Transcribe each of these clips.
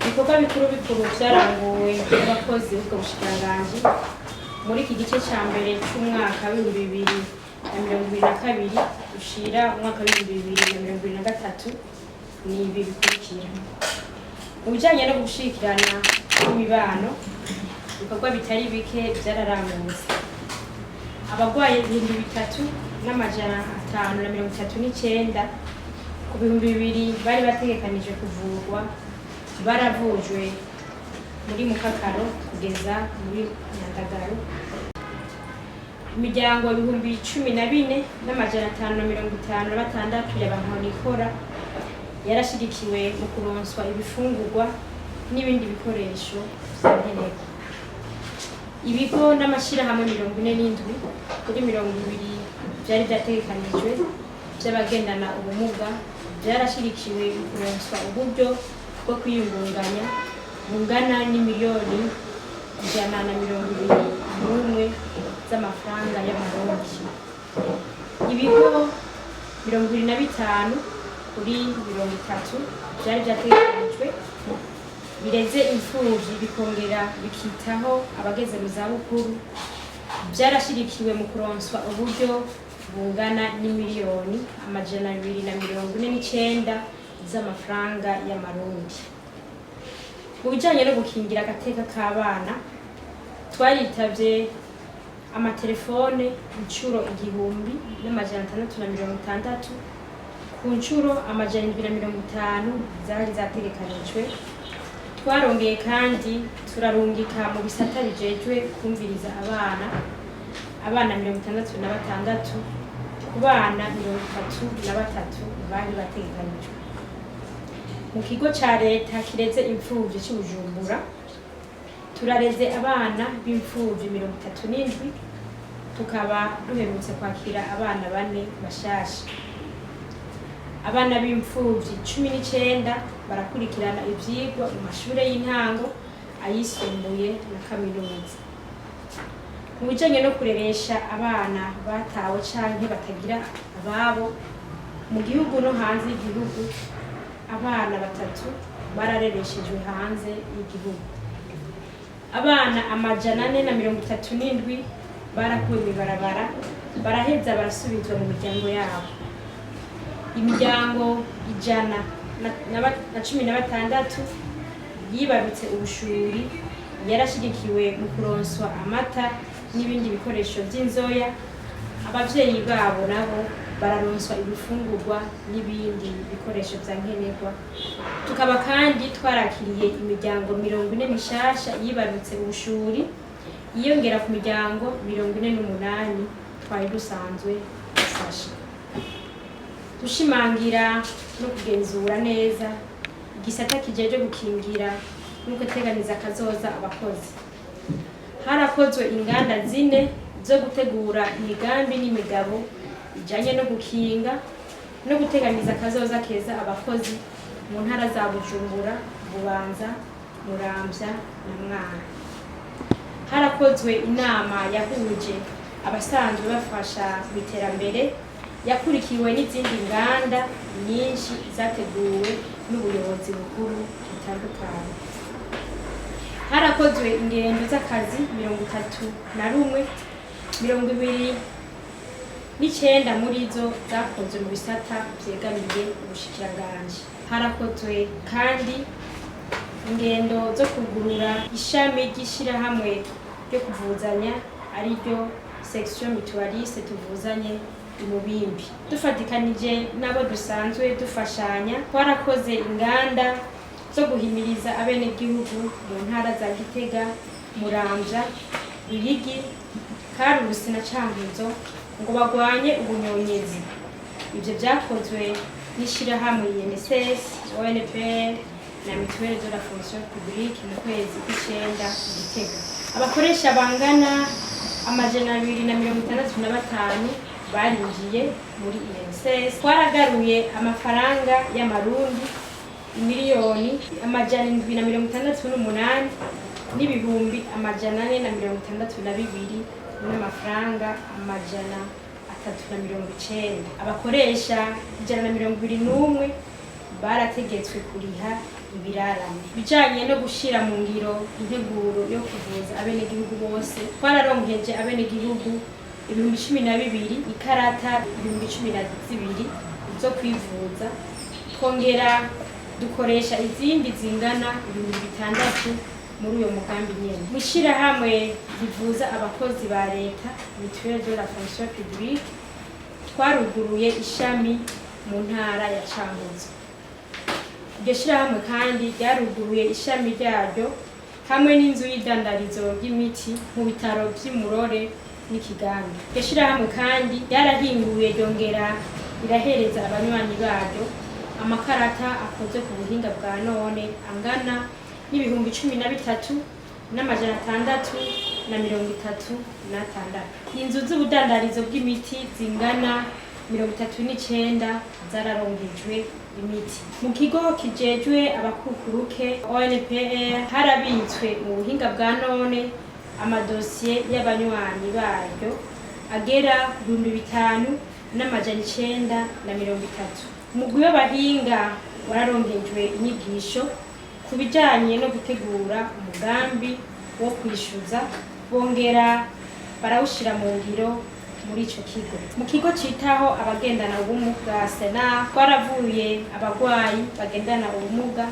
ibikorwa bikuru vyaranguwe n'abakozi b'ubwo bushikiranganji muri iki gice ca mbere c'umwaka w'2022 ushira umwaka w'2023 ni ibi bikurikira. Mu bijanye no gushikirana n'imibano, ibikorwa bitari bike vyararanguwe. Abagwaye 3,539 ku 2,000 bari bategekanije kuvurwa baravujwe muri Mukakaro kugeza muri Nyandagaro. Imiryango 14,556 y'abankonikora yarashigikiwe mu kuronswa ibifungurwa n'ibindi bikoresho vyankenerwa. Ibigo n'amashirahamwe 47 kuri 200 vyari vyategekanijwe vy'abagendana ubumuga vyarashigikiwe mu kuronswa uburyo bwo kwiyungunganya bungana n'imiliyoni 121 z'amafaranga y'amarundi. Ibigo 25 kuri 30 vyari vyategekanijwe bireze imfuvyi bikongera bikitaho abageze mu zabukuru vyarashigikiwe mu kuronswa uburyo bungana n'imiliyoni 249 z'amafaranga y'amarundi. Mu bijanye no gukingira agateka k'abana twaritavye amatelefone incuro 1,660 ku ncuro 750 zari zategekanijwe. Twarongeye kandi turarungika mu bisata bijejwe kumviriza abana 66 ku bana 33 bari bategekanijwe. Mu kigo ca leta kireze imfuvyi ci Bujumbura turareze abana b'imfuvyi 37, tukaba duherutse kwakira abana 4 bashasha. Abana b'imfuvyi 19 barakurikirana ivyigwa mu mashure y'intango, ayisumbuye na kaminuza. Mu bijanye no kureresha abana batawe canke batagira ababo mu gihugu no hanze y'igihugu, abana 3 bararereshejwe hanze y'igihugu. Abana 437 barakuwe mw'ibarabara baraheza barasubizwa mu miryango yabo. Imiryango 116 yibarutse ubushuri yarashigikiwe mu kuronswa amata n'ibindi bikoresho vy'inzoya. Abavyeyi babo nabo bararonswa ibifungurwa n'ibindi bikoresho vyankenerwa. Tukaba kandi twarakiriye imiryango 40 mishasha yibarutse ubushuri yiyongera ku miryango 48 twari dusanzwe dufasha. Dushimangira no kugenzura neza igisata kijeje gukingira no guteganiza kazoza abakozi. Harakozwe inganda 4 zo gutegura imigambi n'imigabo ijanye no gukinga no guteganiza kazoza keza abakozi mu ntara za Bujumbura, Bubanza, Muramvya na Mwaro. Harakozwe inama yahuje abasanzwe bafasha mu iterambere yakurikiwe n'izindi nganda nyinshi zateguwe n'ubuyobozi bukuru butandukanye. Harakozwe ingendo z'akazi 31, 29 muri zo zakozwe mu bisata vyegamiye ubushikiranganji. Harakozwe kandi ingendo zo kugurura ishami ry'ishirahamwe ryo kuvuzanya ariryo section mutualiste tuvuzanye Imubimbi. Dufatikanije nabo dusanzwe dufashanya, twarakoze inganda zo guhimiriza abenegihugu mu ntara za Gitega, Muramvya, Ruyigi, Karusi na Cankuzo ngo bagwanye ubunyonyezi. Ivyo vyakozwe n'ishirahamwe INSS, ONPR na Mutuelle de la Fonction Publique mu kwezi kw'icenda Gitega. Abakoresha bangana 265 barinjiye muri INSS. Twaragaruye amafaranga y'amarundi miliyoni 768 n'ibihumbi 462 n'amafaranga 390. Abakoresha 121 barategetswe kuriha ibirarane. Bijanye no gushira mu ngiro integuro yo kuvuza abenegihugu bose, twararonkeje abenegihugu 12,000 ikarata 12,000 zo kwivuza, twongera dukoresha izindi zingana 6,000 muri uyo mugambi nyene. Mw'ishirahamwe rivuza abakozi ba leta Mutuelle de la fonction publique, twaruguruye ishami mu ntara ya Cankuzo. Iryo shirahamwe kandi ryaruguruye ishami ryaryo hamwe n'inzu y'idandarizo ry'imiti mu bitaro vy'Imurore n'Ikigango. Iryo shirahamwe kandi ryarahinguye ryongera rirahereza abanywanyi baryo amakarata akoze ku buhinga bwa none angana n'ibihumbi 13,636. Inzu z'ubudandarizo bw'imiti zingana 39 zararonkejwe imiti. Mu kigo kijejwe abakukuruke ONPR harabitswe mu buhinga bwa none amadosiye y'abanywanyi baryo agera 5,930. Umugwi w'abahinga wararonkejwe inyigisho ku bijanye no gutegura umugambi wo kwishuza, bongera barawushira mu ngiro muri ico kigo. Mu kigo citaho abagendana ubumuga SENA twaravuye abagwayi bagendana ubumuga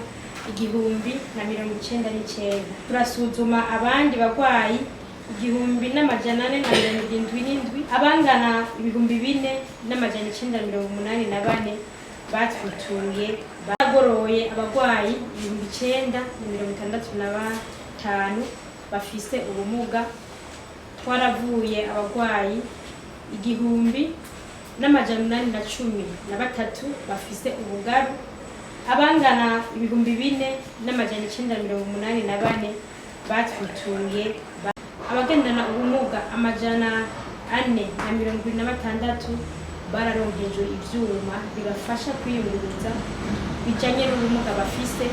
1,099. Turasuzuma abandi bagwayi 477, abangana 4,984 batwituye. Bagoroye abagwayi 965 bafise ubumuga. Twaravuye abagwayi 1,813 bafise ubugaru, abangana 4,984 batwituye. Abagendana ubumuga 426 bararonkejwe ivyuma bibafasha kwiyunguruza bijanye n'ubumuga bafise.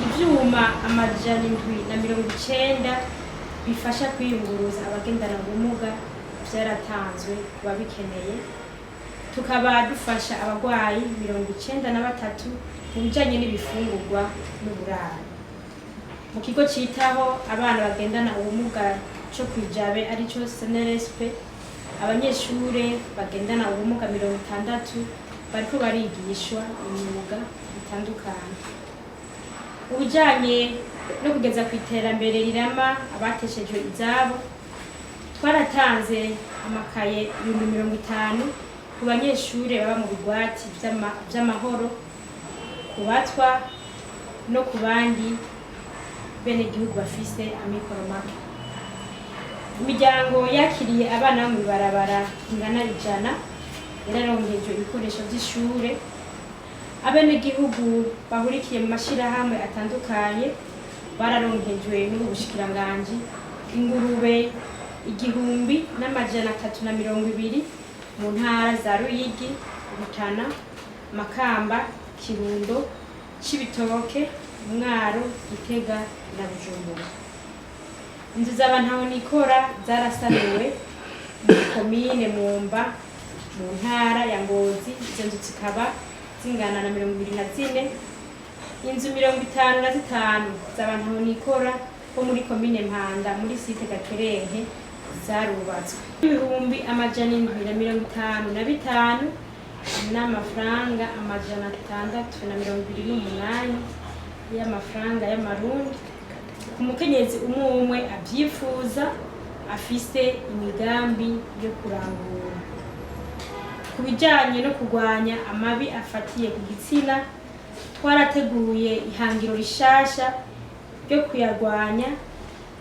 Ivyuma 790 bifasha kwiyunguruza abagendana ubumuga vyaratanzwe kubabikeneye. Tukaba dufasha abagwayi 93 mu bijanye n'ibifungurwa n'uburaro. Mu kigo citaho abana bagendana ubumuga co kwijabe arico SNRSP, abanyeshure bagendana ubumuga 60 bariko barigishwa imyuga itandukanye. Ubijanye no kugeza ku iterambere rirama abateshejwe izabo, twaratanze amakaye 50,000 ku banyeshure baba mu bigwati vy'amahoro, ku batwa no ku bandi benegihugu bafise amikoro make. Imiryango yakiriye abana bo mw'ibarabara ingana 100 yararonkejwe ibikoresho vy'ishure. Abenegihugu bahurikiye mu mashirahamwe atandukanye bararonkejwe n'ubushikiranganji ingurube 1,320 mu ntara za Ruyigi, Rutana, Makamba, Kirundo, Cibitoke, Mwaro, Gitega na Bujumbura. Inzu z'abantahonikora zarasanuwe mu komine Mwumba mu ntara ya Ngozi. Izo nzu zikaba zingana na 24. Inzu 55 z'abantahonikora bo muri komine Mpanda muri site Gakerenke zarubatswe. 755 n'amafaranga 628 y'amafaranga y'amarundi ku mukenyezi umwe avyifuza afise imigambi yo kurangura. Ku bijanye no kugwanya amabi afatiye ku gitsina, twarateguye ihangiro rishasha ryo kuyagwanya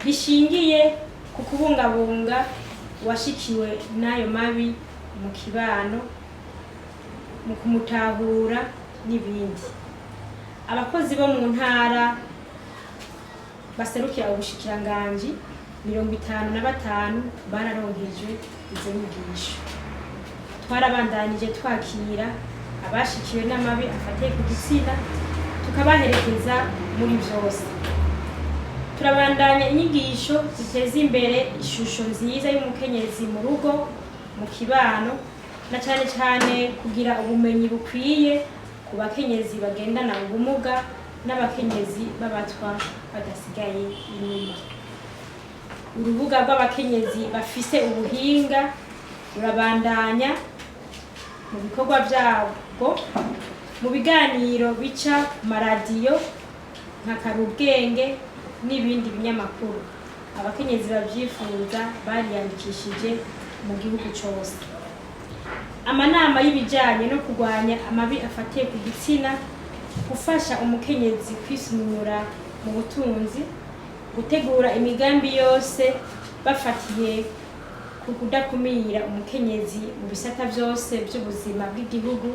rishingiye ku kubungabunga uwashikiwe n'ayo mabi mu kibano, mu kumutahura n'ibindi. Abakozi bo mu ntara baserukira ubushikiranganji 55 bararonkejwe izo nyigisho. Twarabandanije twakira abashikiwe n'amabi afatiye ku gitsina, tukabaherekeza muri vyose. Turabandanya inyigisho ziteza imbere ishusho nziza y'umukenyezi mu rugo, mu kibano, na cane kugira ubumenyi bukwiye ku bakenyezi bagendana ubumuga n'abakenyezi b'abatwa badasigaye inyuma. Urubuga rw'abakenyezi bafise ubuhinga rurabandanya mu bikorwa vyabwo mu biganiro bica ku maradiyo nka Karubwenge n'ibindi binyamakuru. Abakenyezi bavyifuza bariyandikishije mu gihugu cose. Amanama y'ibijanye no kurwanya amabi afatiye ku gitsina, gufasha umukenyezi kwisununura mu butunzi, gutegura imigambi yose bafatiye ku kudakumira umukenyezi mu bisata vyose vy'ubuzima bw'igihugu,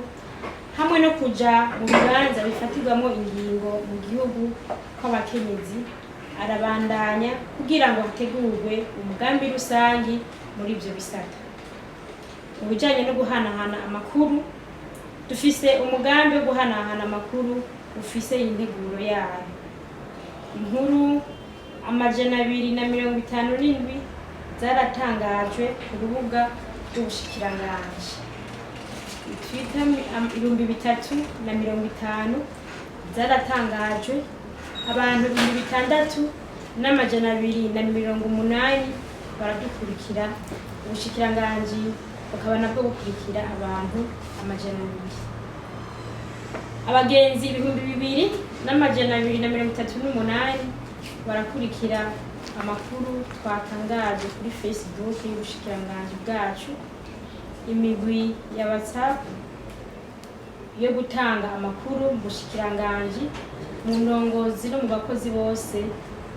hamwe no kuja mu bibanza bifatirwamo ingingo mu gihugu kw'abakenyezi arabandanya kugira ngo hategurwe umugambi rusangi muri ivyo bisata. Mu bijanye no guhanahana amakuru, dufise umugambi wo guhanahana amakuru ufise integuro yayo. Inkuru 257 zaratangajwe ku rubuga rw'ubushikiranganji. Twitter 350 zaratangajwe, abantu 6280 baradukurikira. Ubushikiranganji bakaba nabwo bukurikira abantu 200. Abagenzi 2238 barakurikira amakuru twatangaje kuri Facebook y'ubushikiranganji bwacu. Imigwi ya WhatsApp yo gutanga amakuru mu bushikiranganji mu ndongozi no mu bakozi bose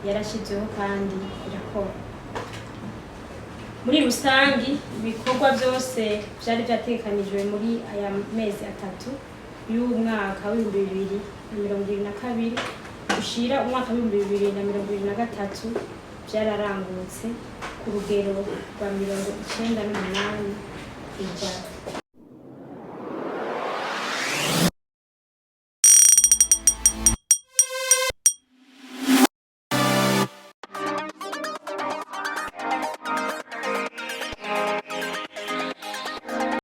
yarashizweho kandi irakora. Muri rusangi ibikorwa byose byari byatekanijwe muri aya mezi 3 y'umwaka wa 2022 gushira umwaka wa 2023 byararangutse ku rugero rwa 98%.